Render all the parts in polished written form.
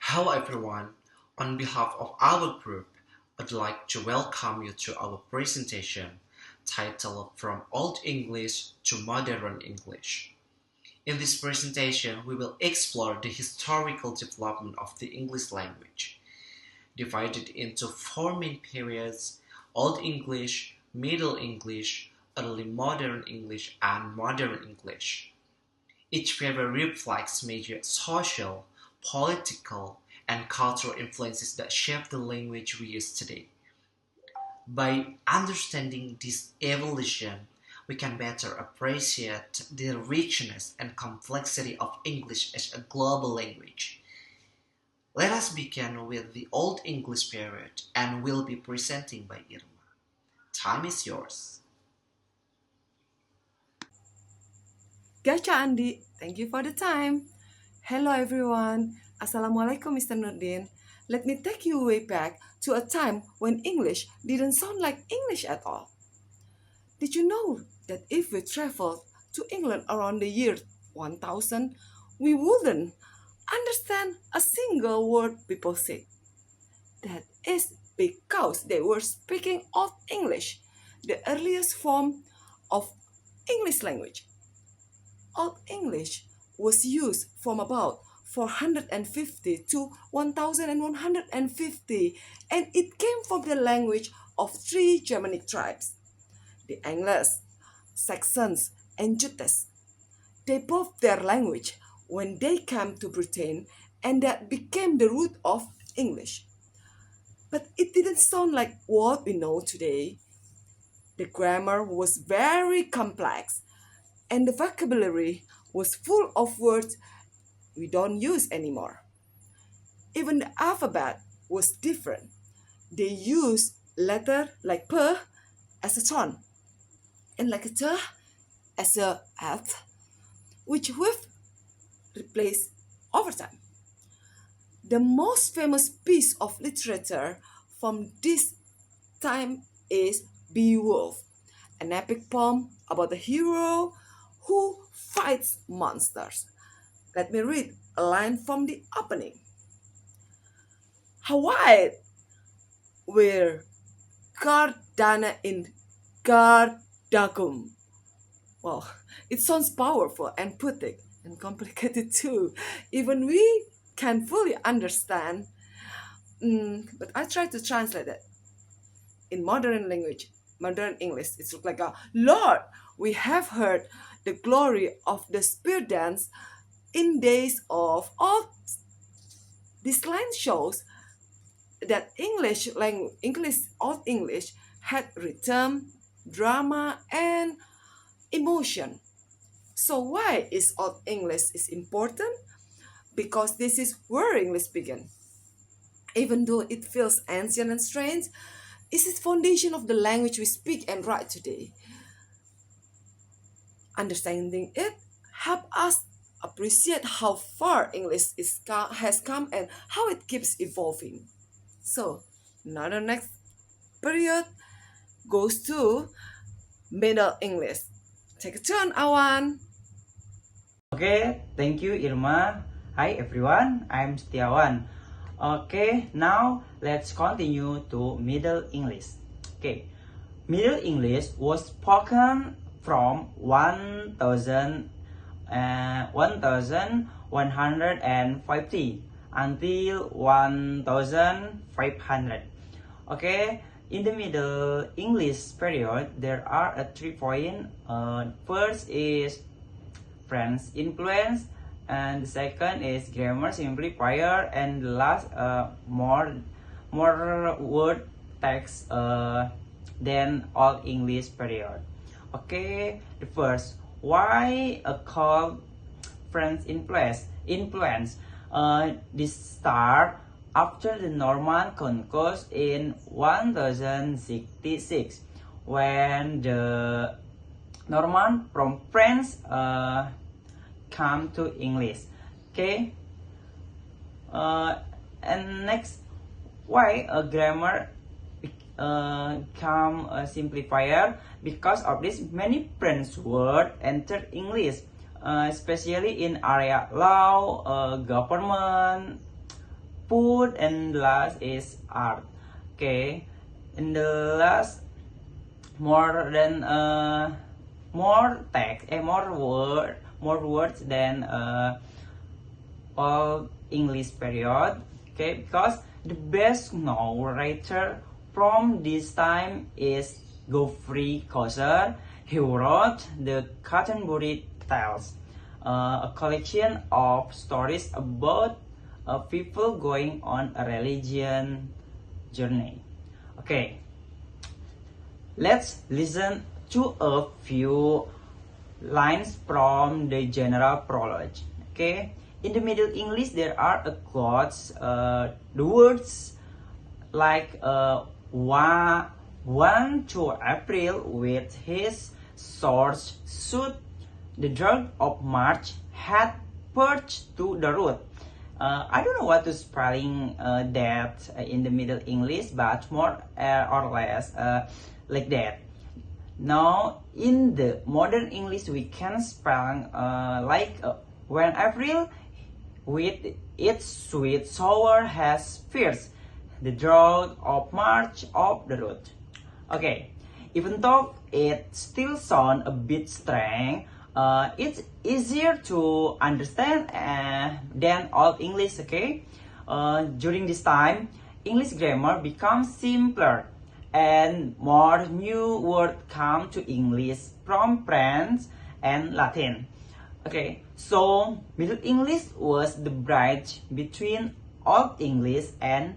Hello everyone, on behalf of our group, I'd like to welcome you to our presentation titled From Old English to Modern English. In this presentation, we will explore the historical development of the English language, divided into four main periods: Old English, Middle English, Early Modern English, and Modern English. Each period reflects major social, political, and cultural influences that shape the language we use today. By understanding this evolution, we can better appreciate the richness and complexity of English as a global language. Let us begin with the Old English period and we'll be presenting by Irma. Time is yours. Gacha Andi, thank you for the time. Hello everyone. Assalamualaikum Mr. Nurdin. Let me take you way back to a time when English didn't sound like English at all. Did you know that if we traveled to England around the year 1000, we wouldn't understand a single word people said? That is because they were speaking Old English, the earliest form of English language. Old English was used from about 450 to 1150, and it came from the language of three Germanic tribes, the Angles, Saxons, and Jutes. They both their language when they came to Britain, and that became the root of English. But it didn't sound like what we know today. The grammar was very complex, and the vocabulary was full of words we don't use anymore. Even the alphabet was different. They used letter like P as a tone and like a T as a F, which we've replaced over time. The most famous piece of literature from this time is Beowulf, an epic poem about a hero who fights monsters. Let me read a line from the opening. Hawaii, where Gardana in Gardagum. Well, it sounds powerful and poetic and complicated too. Even we can fully understand, but I try to translate it in modern language, modern English. It's like a Lord, we have heard the glory of the spear dance in days of old. This line shows that Old English had rhythm, drama, and emotion. So why is Old English is important? Because this is where English began. Even though it feels ancient and strange, it's the foundation of the language we speak and write today. Understanding it help us appreciate how far has come and how it keeps evolving. So now the next period goes to Middle English. Take a turn, Awan. Okay, thank you Irma. Hi everyone, I'm Setiawan. Okay, now let's continue to Middle English. Okay, Middle English was spoken from 1150 until 1500. Okay, in the Middle English period, there are three points. First is French influence, and the second is grammar simplifier, and the last more word text than Old English period. Okay, the first, why called French influence? This start after the Norman conquest in 1066, when the Norman from France come to English. Okay, and next, why a grammar come a simplifier? Because of this, many French words enter English, especially in area law, government, food, and last is art. Okay, in the last more than more words than all English period. Okay, because the best known writer from this time is Geoffrey Chaucer. He wrote the Canterbury Tales, a collection of stories about people going on a religion journey. Okay, let's listen to a few lines from the general prologue. Okay, in the Middle English there are a quotes, the words like 1 to April with his sword suit, the drought of March had perched to the root. I don't know what to spelling that in the Middle English, but more or less like that. Now, in the modern English, we can spell like when April with its sweet sour has fierce, the drought of March of the root. Okay, even though it still sounds a bit strange, it's easier to understand than Old English. Okay, during this time, English grammar becomes simpler and more new words come to English from French and Latin. Okay, so Middle English was the bridge between Old English and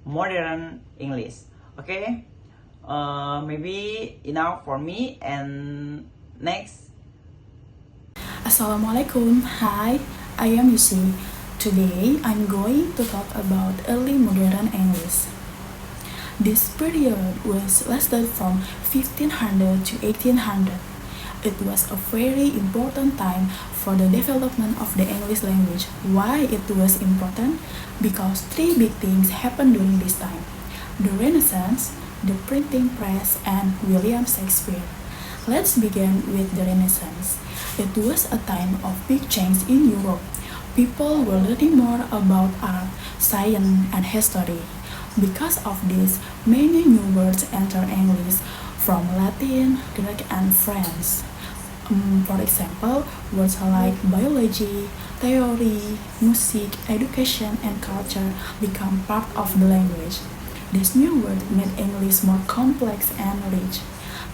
modern English. Okay, maybe enough for me, and next. Assalamualaikum. Hi, I am Yusi. Today I'm going to talk about early modern English. This period was lasted from 1500 to 1800. It was a very important time for the development of the English language. Why it was important? Because three big things happened during this time: the Renaissance, the printing press, and William Shakespeare. Let's begin with the Renaissance. It was a time of big change in Europe. People were learning more about art, science, and history. Because of this, many new words entered English from Latin, Greek, and French. For example, words like biology, theory, music, education, and culture become part of the language. This new word made English more complex and rich.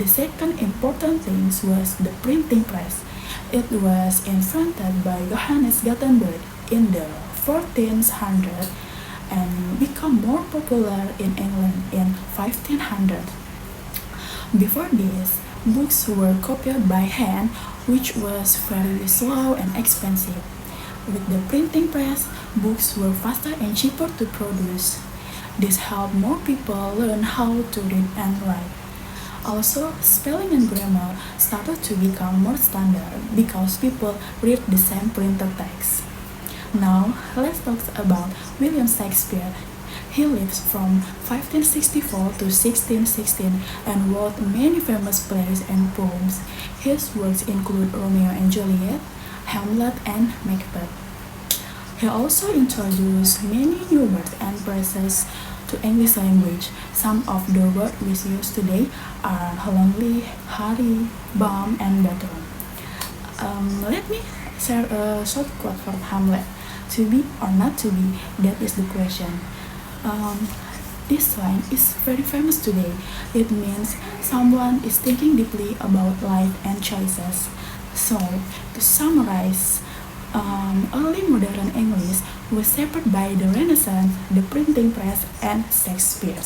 The second important thing was the printing press. It was invented by Johannes Gutenberg in the 1400 and become more popular in England in 1500. Before this, books were copied by hand, which was very slow and expensive. With the printing press, books were faster and cheaper to produce. This helped more people learn how to read and write. Also, spelling and grammar started to become more standard because people read the same printed text. Now, let's talk about William Shakespeare. He lived from 1564 to 1616 and wrote many famous plays and poems. His works include Romeo and Juliet, Hamlet, and Macbeth. He also introduced many new words and phrases to English language. Some of the words we use today are lonely, hurry, bomb, and battle. Let me share a short quote from Hamlet. To be or not to be, that is the question. This line is very famous today. It means someone is thinking deeply about life and choices. So, to summarize, early modern English was shaped by the Renaissance, the printing press, and Shakespeare.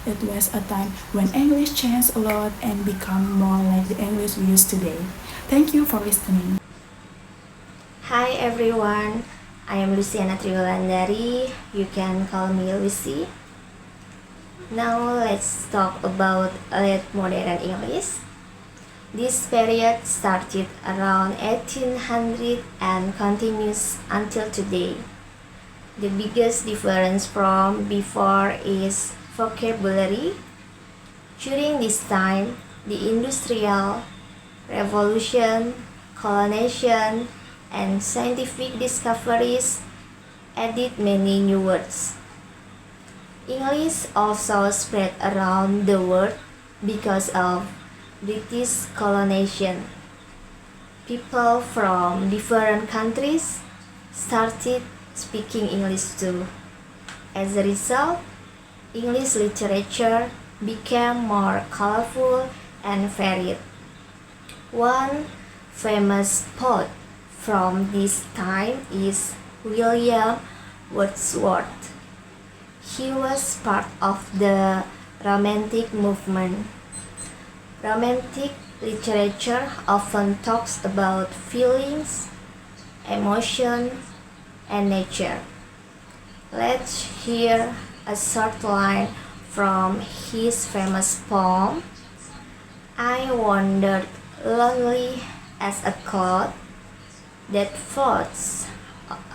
It was a time when English changed a lot and became more like the English we use today. Thank you for listening. Hi everyone, I am Luciana Trigolandari. You can call me Lucy. Now let's talk about late modern English. This period started around 1800 and continues until today. The biggest difference from before is vocabulary. During this time, the Industrial Revolution, colonization, and scientific discoveries added many new words. English also spread around the world because of British colonization. People from different countries started speaking English too. As a result, English literature became more colorful and varied. One famous poet from this time is William Wordsworth. He was part of the Romantic movement. Romantic literature often talks about feelings, emotions, and nature. Let's hear a short line from his famous poem, I wandered lonely as a cloud that floats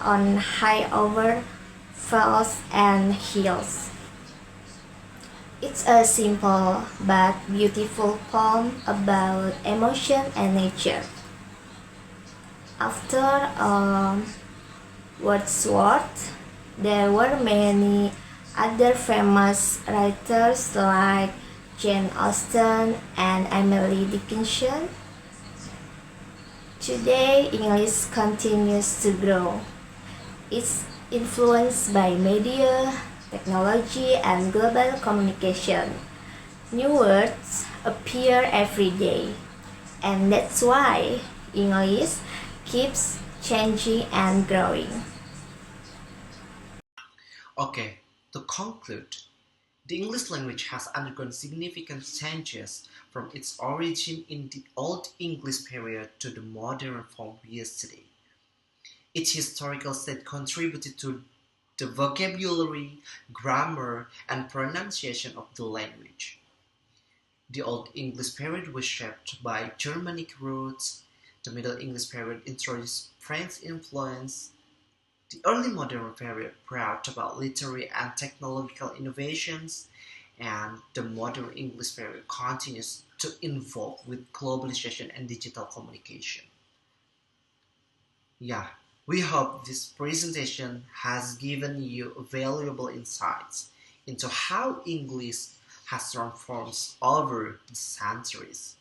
on high over vales and hills. It's a simple but beautiful poem about emotion and nature. After Wordsworth, there were many other famous writers like Jane Austen and Emily Dickinson. Today, English continues to grow. It's influenced by media, technology, and global communication. New words appear every day, and that's why English keeps changing and growing. Okay, to conclude, the English language has undergone significant changes from its origin in the Old English period to the modern form we use today. Its historical state contributed to the vocabulary, grammar, and pronunciation of the language. The Old English period was shaped by Germanic roots. The Middle English period introduced French influence. The early modern period brought about literary and technological innovations, and the modern English period continues to evolve with globalization and digital communication. Yeah, we hope this presentation has given you valuable insights into how English has transformed over the centuries.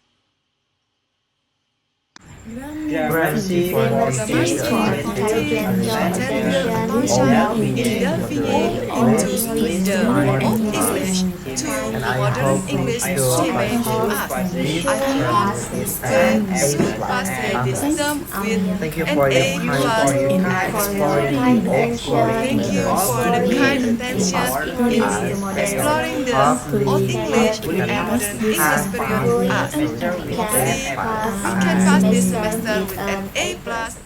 Grammarly for Grammar for intelligent attention, Now in delving into the Old English to modern English debate us. I hope this can surpass the wisdom with Thank you an for your A kind plus. for your exploring Thank you for the kind attention in exploring the Old English and modern English period us. Hopefully, we can pass this semester with an A plus